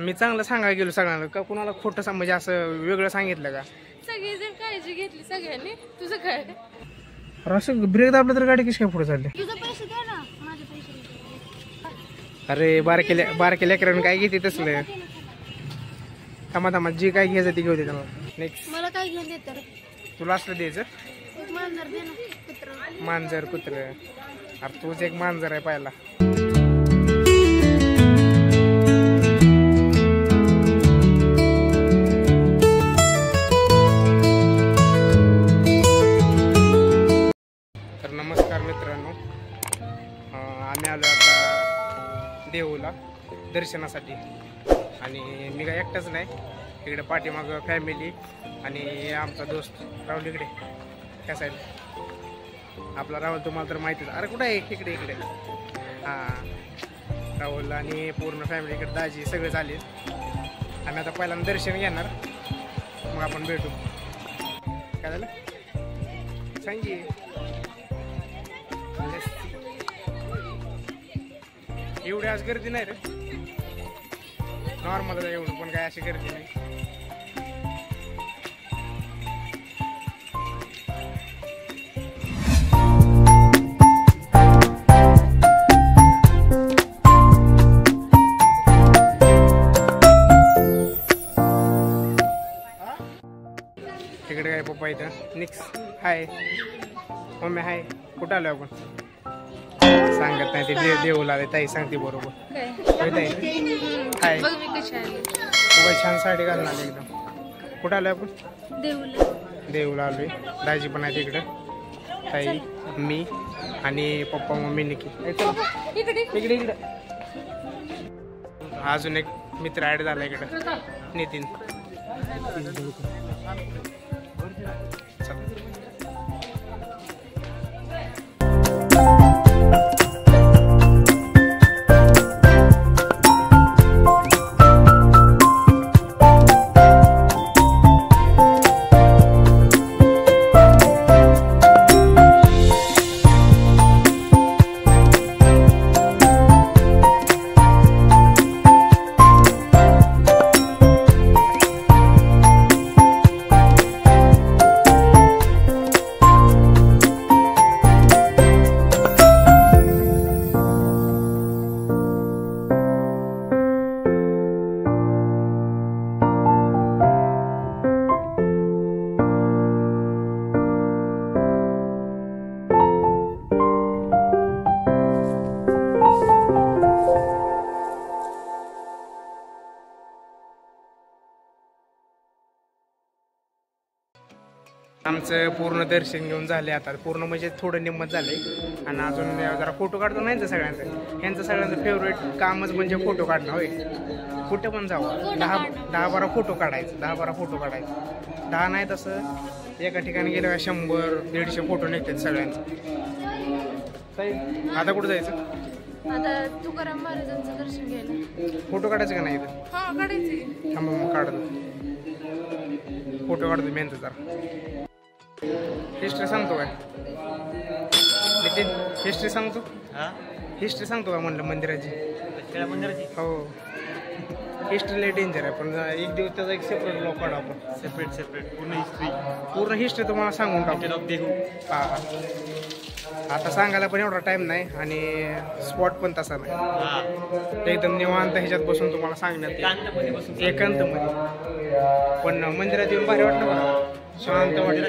मी चांगलं सांगायला गेलो सगळ्यांना का कुणाला खोटं म्हणजे असं वेगळं सांगितलं का? सगळेजण काळजी घेतली सगळ्यांनी. तुझं काय असं ब्रेक दाबलं तर गाडी कशी काय पुढे चालली? अरे बारके लेकरांनी काय घेते तसलं? थांबा जी काय घ्यायचं ती घेऊ दे त्याला. नेक्स्ट मला काय घेऊन देत तुला असलं द्यायचं? मांजर दे ना. मांजर कुत्र. अरे तूच एक मांजर आहे पाहिला. तर नमस्कार मित्रांनो, आम्ही आलो आता देऊला दर्शनासाठी. आणि मी काय एकटाच नाही, इकडे पाठीमाग फॅमिली आणि आमचा दोस्त राहुल इकडे त्या साईड. आपला राहुल तुम्हाला तर माहितीच. अरे कुठं आहे? इकडे हां, राहुल आणि पूर्ण फॅमिली इकडे, दाजी सगळे झाले. आम्ही आता पहिल्यांदा दर्शन घेणार, मग आपण भेटू. काय झालं सांगी? एवढी आज गर्दी नाही रे, नॉर्मल एवढं पण काय अशी गर्दी नाही. तिकडे काय पप्पा इथं निक्स. हाय मम्मी, हाय. कुठं आलो आपण? सांगत नाही ते देऊला. ताई सांगते बरोबर. हाय, खूप छान साडी घालून आली एकदम. कुठं आलोय आपण? देऊला आलोय. दाजी पण आहे तिकडं, ताई, मी आणि पप्पा मम्मी निकी. इकडे अजून एक मित्र ऍड झाला इकडं, नितीन. आमचं पूर्ण दर्शन घेऊन झाले. आता पूर्ण म्हणजे थोडं निम्मत झाले. आणि अजून जरा फोटो काढतो नाही तर सगळ्यांचं. ह्यांचं सगळ्यांचं फेवरेट कामच म्हणजे फोटो काढणं. होय, कुठं पण जावं 10-12 फोटो काढायचं. 10-12 फोटो काढायचं. 10 नाही तसं एका ठिकाणी गेलं का 100-150 फोटो निघतात सगळ्यांचं. आता कुठं जायचं? आता तुकाराम महाराजांचं दर्शन घ्यायला. फोटो काढायचं का नाही इथं? हा काढायचं. थांबा मग काढतो फोटो काढतो मी यांचं जरा. हिस्ट्री सांगतो काय नितीन? हिस्ट्री सांगतो. हिस्ट्री सांगतो का म्हणलं मंदिराची? हो, हिस्ट्री लय डेंजर आहे. पण एक दिवस त्याचा एक सेपरेट ब्लॉग काढू आपण. सेपरेट पूर्ण हिस्ट्री तुम्हाला सांगून टाकू. हां, आता सांगायला पण एवढा टाइम नाही आणि स्पॉट पण तसा नाही. एकदम निवांत ह्याच्यात बसून तुम्हाला सांगण्यात एकांतमध्ये. पण मंदिरात येऊन भारी वाटलं बघा, शांत वाटलं.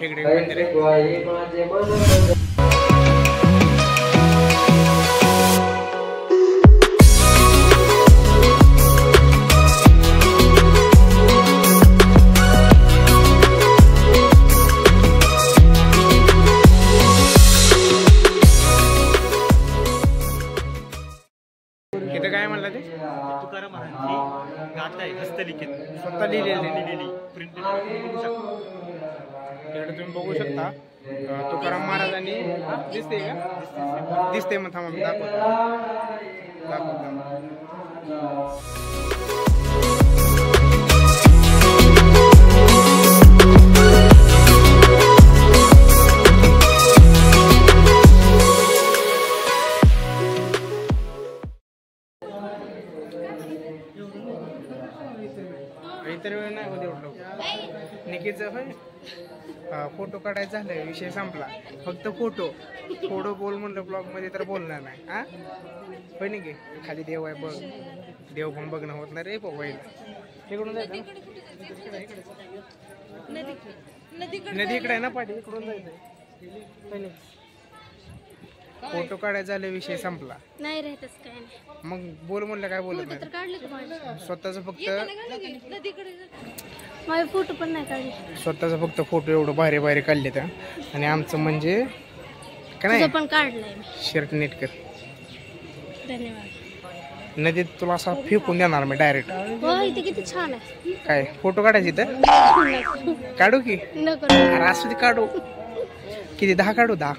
इकडे मंदिर आहे. काय म्हणलं ते? तुकाराम महाराजांची गाथा आहे, हस्तलिखित, स्वतः लिहिलेली प्रिंटेड. तिकडे तुम्ही बघू शकता. तुकाराम महाराजांनी दिसते का? दिसते. मग थांबा मी दाखवतो. निकीचं होय फोटो काढायचा झालाय विषय संपला फक्त फोटो बोल म्हणलं ब्लॉग मध्ये तर बोलणार नाही हा होय निकी खाली देव आहे बघ देव पण बघणं होत नाही रे पहिला इकडून जायचं नदी इकडे आहे ना पाठी इकडून जायचं फोटो काढायचा झाले विषय संपला नाही रे तसं काय नाही मग बोल म्हणलं काय बोलत तर नाही काढले का माझे स्वतःच फक्त माझे फोटो पण नाही काढले स्वतःचा फक्त फोटो एवढं बाहेर काढले तर आणि आमचं म्हणजे काय तुझं नाही पण काढलंय मी शर्ट नीट कर धन्यवाद नदीत तुला असा फेकून देणार मी डायरेक्ट हो इथे किती छान आहे काय फोटो काढायची तर काढू की नको अरे असू दे काढू किती 10 काढू 10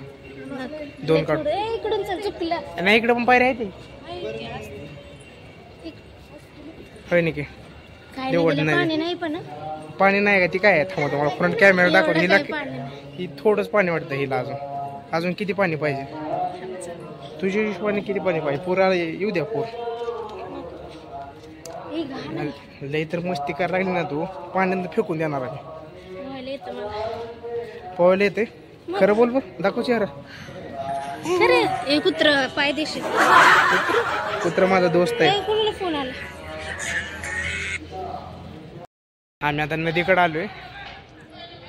2 काढू इकडून चल चुकलं नाही इकडे पण पायऱ्या आहे ते होय निकी काय निवड नाही नाही. पाणी नाही पण पाणी नाही का ती काय आहे थांबा तुम्हाला फ्रंट कॅमेरा दाखवतो एवढं हिला काय पाणी नाही. ही थोडंच पाणी वाटतं हिला अजून किती पाणी पाहिजे तुझ्या हिशोबाने किती पाणी पाहिजे पुरा येऊ द्या पूर हे घाण आहे. लई तर मस्ती करायला लागली ना तू पाण्यात फेकून देणार आहे पोहायला येतं मला पोहायला येते खरं बोल बघ दाखव चेहरा खरे हे कुत्र पायदेशी कुत्र माझा दोस्त आहे कोणाला फोन आला आम्ही आता नदीकडे आलोय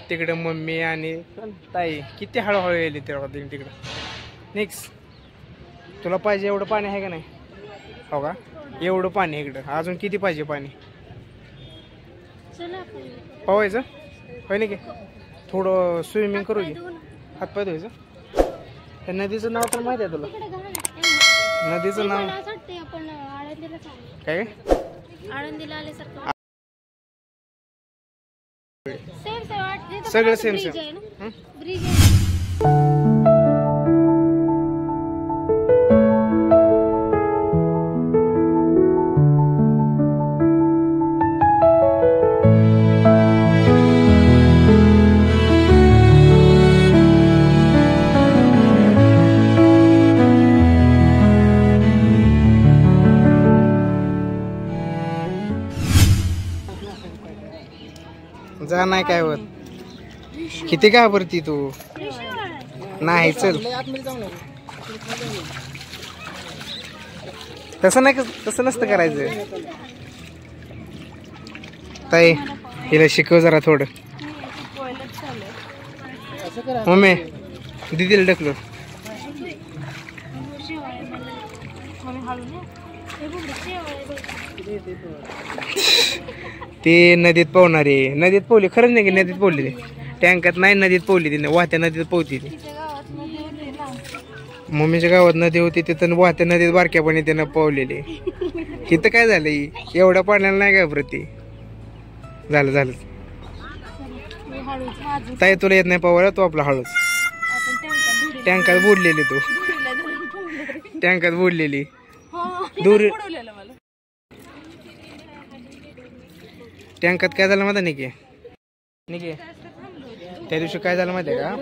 तिकडे मम्मी आणि ताई किती हळूहळू येईल तिकडं नेक्स्ट तुला पाहिजे एवढं पाणी आहे का नाही हो का एवढं पाणी इकडं अजून किती पाहिजे पाणी चला आपण पोहायचं होय नाही की थोडं स्विमिंग करू की हातपाय धुवायचं त्या नदीचं नाव तर माहिती आहे तुला इकडे घाण आहे. नदीचं नाव मला असं वाटतंय आपण आळंदीला चाललो. काय आळंदीला आल्यासारखं सेम वाटते सगळं सेम ब्रिज सेम आहे ना ब्रिज आहे जा नाही काय होत किती घाबरती तू नाही चल तसं नसतं करायचं ताई हिला शिकव जरा थोडं मम्मी दिदीला ढकलो ते नदीत पोहणारे नदीत पोहली खरंच नाही की नदीत पोहली ती टँकात नाही नदीत पोहली ती वाहत्या नदीत पोहती ती मम्मीच्या गावात नदी होती तिथं वाहत्या नदीत बारक्यापणे त्यानं पोहलेली इथं काय झालं एवढ्या पाण्याला नाही घाबरती झालं ताई तुला येत नाही पोहायला तू आपला हळूच टँकात बुडलेली तू टँकात बुडलेली दूर टँकात काय झालं माहिती निकी त्या दिवशी काय झालं माहिती का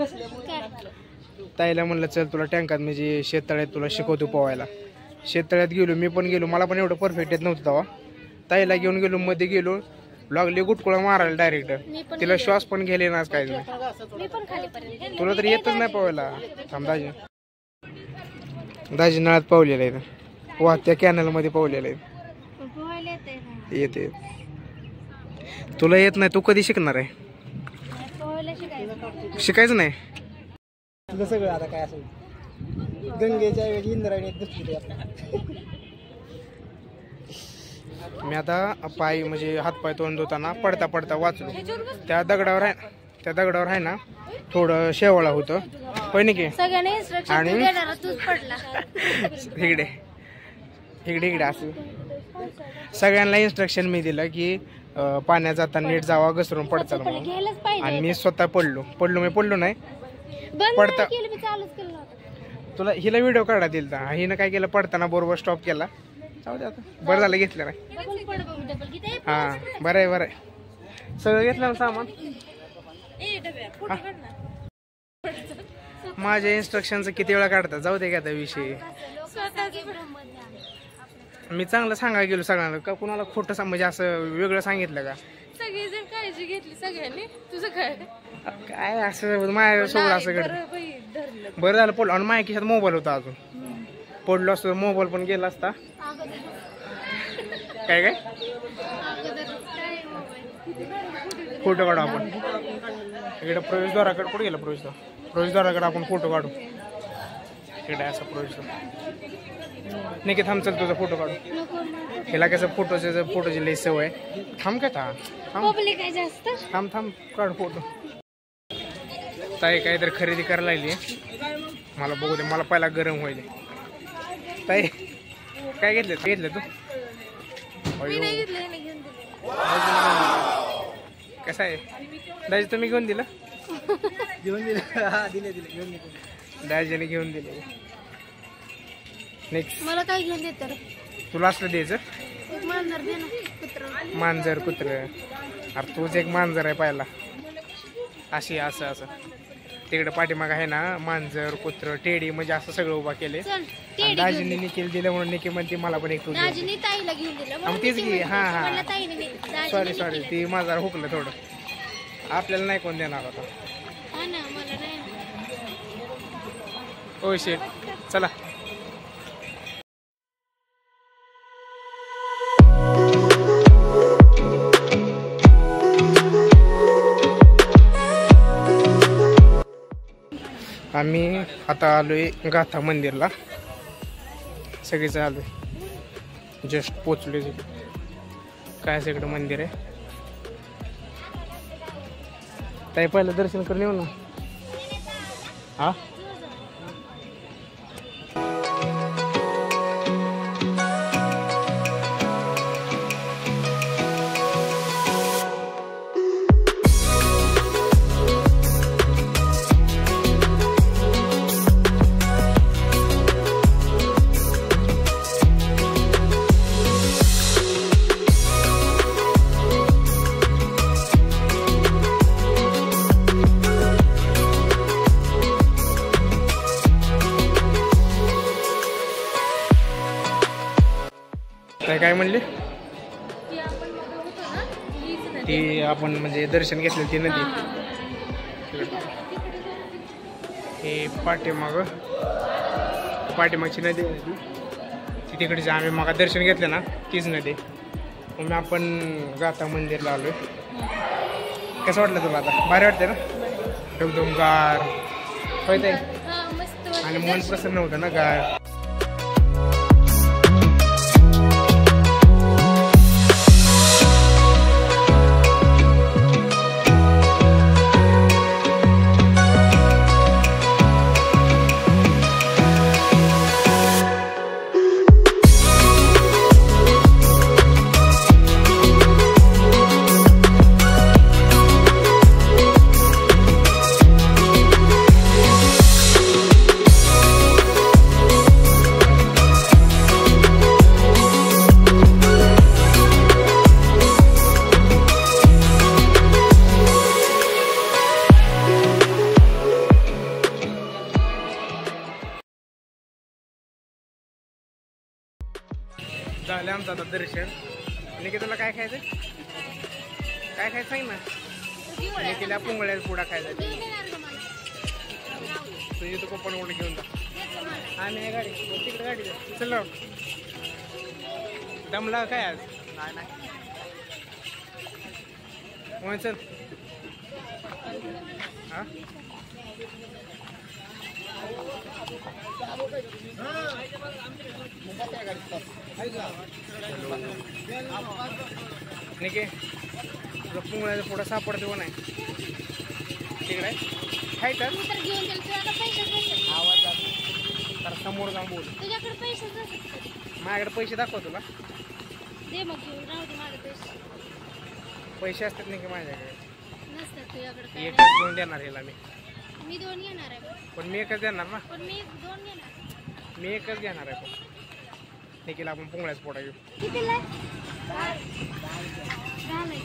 ताईला म्हणलं चल तुला टँकात म्हणजे शेततळ्यात तुला शिकवतो पोहायला शेततळ्यात गेलो मी पण गेलो मला पण एवढं परफेक्ट येत नव्हतं तेव्हा ताईला घेऊन गेलो मध्ये गेलो लागले गुटकुळा मारायला डायरेक्ट तिला श्वास पण गेले ना काय तुला तर येतच नाही पोहायला थांब दाजी नळात पावलेलं आहे वा त्या कॅनल मध्ये पावलेलं आहे येते तुला येत नाही तू कधी शिकणार आहे शिकायचं नाही तुला सगळं आता काय असेल गंगेच्या ऐवजी इंद्रायणी मी आता पाय म्हणजे हातपाय तोंड धुताना पडता वाचलो त्या दगडावर आहे ना थोडं शेवाळा होतं पण की सगळ्यांनी instruction आणि- तू देणार, तूच पडला इकडे असं सगळ्यांना इन्स्ट्रक्शन मी दिलं की पाण्यात जाताना नीट जावा घसरून पडचाल म्हणून घ्यायलाच पाहिजे आणि मी स्वतः पडलो नाही बंद पडता- नाही केलं मी चालूच केलं नव्हतं. तुला हिला व्हिडिओ काढा दिलता हिनं काय केलं पडताना बरोबर स्टॉप केला जाऊ दे आता बरं झालं घेतलं नाही डबल पड बघ, डबल किती आहे? हा बरं आहे सगळं घेतलं ना सामान ए, डब्या, फोटो काढ ना. माझ्या इन्स्ट्रक्शनचं किती वेळा काढतात जाऊ दे का त्या विषयी स्वतःचं ब्रह्मज्ञान. मी चांगलं सांगायला गेलो सगळ्यांना का कुणाला खोटं म्हणजे असं वेगळं सांगितलं का सगळेजण काळजी घेतली सगळ्यांनी. तुझं काय? काय असं माझ्या सोबत असं घडलं. बरं बाई, धरलं. बरं झालं पडलं. आणि माझ्या खिशात मोबाईल होता अजून. पडलो असतो मोबाईल पण गेला असता. अगोदर काय काय काय मोबाईल. फोटो काढू आपण. इकडे प्रवेशद्वाराकडे कुठे गेला प्रवेशद्वाराकडे आपण फोटो काढू. इकडे असा प्रवेशद्वार. नाही थांब चल तुझा फोटो काढू. हिला कसं फोटोची लई सवय. थांब का थांब पब्लिक आहे जास्त. थांब काढ फोटो. ताई काहीतरी खरेदी करायला लागली. मला बघू दे. मला पहिला गरम होईल. ताई काय घेतलं तू? मी नाही घेतलं, नाही घेऊन दिलं. कसं आहे दाजी तुम्ही घेऊन दिलं? घेऊन दिले घेऊन दिले. दाजीने घेऊन दिले. नेक्स्ट मला काय घेऊन देत रे? तुला असलं द्यायचं? एक मांजर दे ना, कुत्र. मांजर कुत्र. अरे तूच एक मांजर आहे पहिला. अशी असं तिकडे पाठीमाग आहे ना मांजर कुत्र टेडी म्हणजे असं सगळं उभा केले. चल, टेडी दाजीने निखिल दिलं म्हणून निखिल म्हणते मला पण एक तू दे. दाजीने ताईला घेऊन दिलं. म्हणून तेच ती घे. म्हणते, हा मला ताईने नाही, दाजीने सॉरी ती माझा हुकलं थोडं. आपल्याला नाही कोण देणार होता. हा ना, मला नाही. ओ शेट चला. आम्ही आता आलोय गाथा मंदिरला. सगळीच आलोय. जस्ट पोचलोय. काय सगळं मंदिर आहे. ताई पहिलं दर्शन करून येऊ ना. हा काय म्हणले? ती आपण म्हणजे दर्शन घेतलं ती नदी. हे पाठीमागची नदी आहे ती तिकडची. आम्ही मग दर्शन घेतलं ना तीच नदी. मग आपण गाथा मंदिरला आलोय. कसं वाटलं तुला आता? भारी वाटते ना एकदम गार होय ताई. आणि मन प्रसन्न होतं ना गार. झालं आमचं आता दर्शन. निकिताला काय खायचं? काय खायचं सांग ना. निकिला पोंगळ्या पुडा खायचा. तुझी तू पप्पा कुठे घेऊन जा. आणि गाडी तिकडे गाडी चल. दमला काय आज? नाही चल. हा निके तुला पोंगळ्याचा पुढा सापडतो का नाही? तिकडे खायचं आवाज तर समोर जाऊन बोल. तुझ्याकडे पैसे माझ्याकडे पैसे दाखव तुला. दे मग घेऊन राहू दे माझे पैसे. पैसे असतात नाही की माझ्याकडे? नसतात तुझ्याकडे. एकच घेऊन देणार याला मी 2 घेणार आहे. पण मी एकच देणार ना. पण मी 2 घेणार. मी एकच घेणार आहे. पण निकीला आपण पोंगळ्याच पोटा घेऊ. कितीला?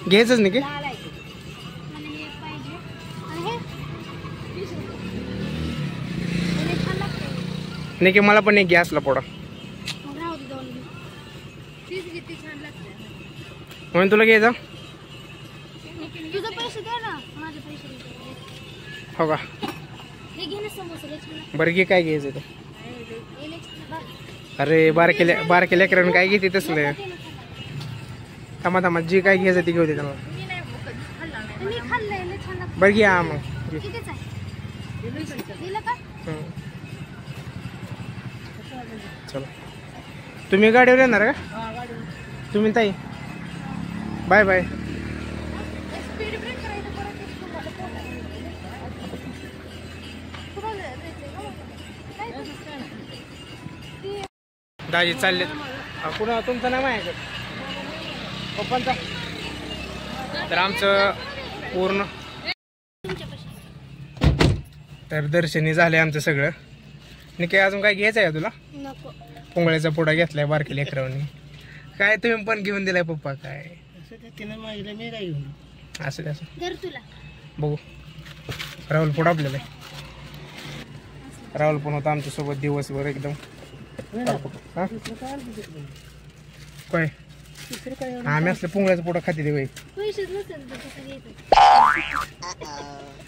घ्यायचंच नाही की? मला हे एक पाहिजे. आणि हे 20 रुपये. हे छान लागते. नाही की मला पण एक गॅसला पोडा. मग राहू दे 2 घे. तीच किती छान लागते. म्हणून तुला घ्यायचं? हो का हे घे ना समोसा लय छान लागतं. बरं घे काय घ्यायचं ते हे लय छान लागतं. अरे बारके लेकरांनी काय घेते तसलं ते ना खायला. थांबा जी काय घ्यायचं ते घेऊ दे त्यांना मी नाही कधीच खाल्ला नाही. मी खाल्लंय लय छान लागतं. बरं घे हा मग घे. कितीच आहे दिलं का हं. चला तुम्ही गाडीवर येणार का तुम्ही ताई बाय बाय स्पीड ब्रेक करायचं परत एक तुम्हाला तुम्हाला द्यायचंय का मग? काय ते? दाजी चालले कुणा तुमचं नाव आहे का पप्पांचा तर आमचं पूर्ण तर दर्शनी झालंय आमचं सगळं आणि काय अजून काय घ्यायचं आहे का तुला नको पोंगळ्याचा पुडा घेतलाय बारके लेकरांनी काय तुम्ही पण घेऊन दिलाय पप्पा काय तिने मागितलं मी काय घेऊन असं ते असं धर तुला बघू राहुल पुढं आपल्याला राहुल पण होता आमच्यासोबत दिवसभर एकदम हा? काय आम्ही असलं पोंगळ्याचा पुडा खाते ते बाई पैसेच नसेल तर कसं घ्यायचं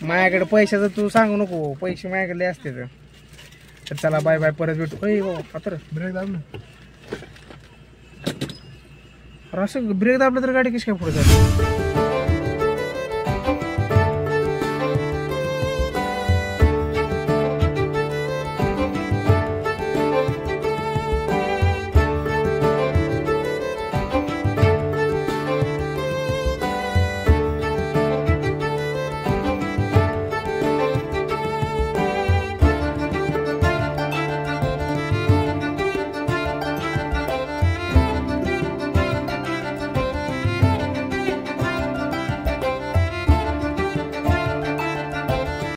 माझ्याकडे पैशाचं तू सांगू नको पैसे माझ्याकडे लय असते तर चला बाय बाय परत भेटू अय हो आता ब्रेक दाब ना अरे असं ब्रेक दाबलं तर गाडी कशी काय पुढे जाते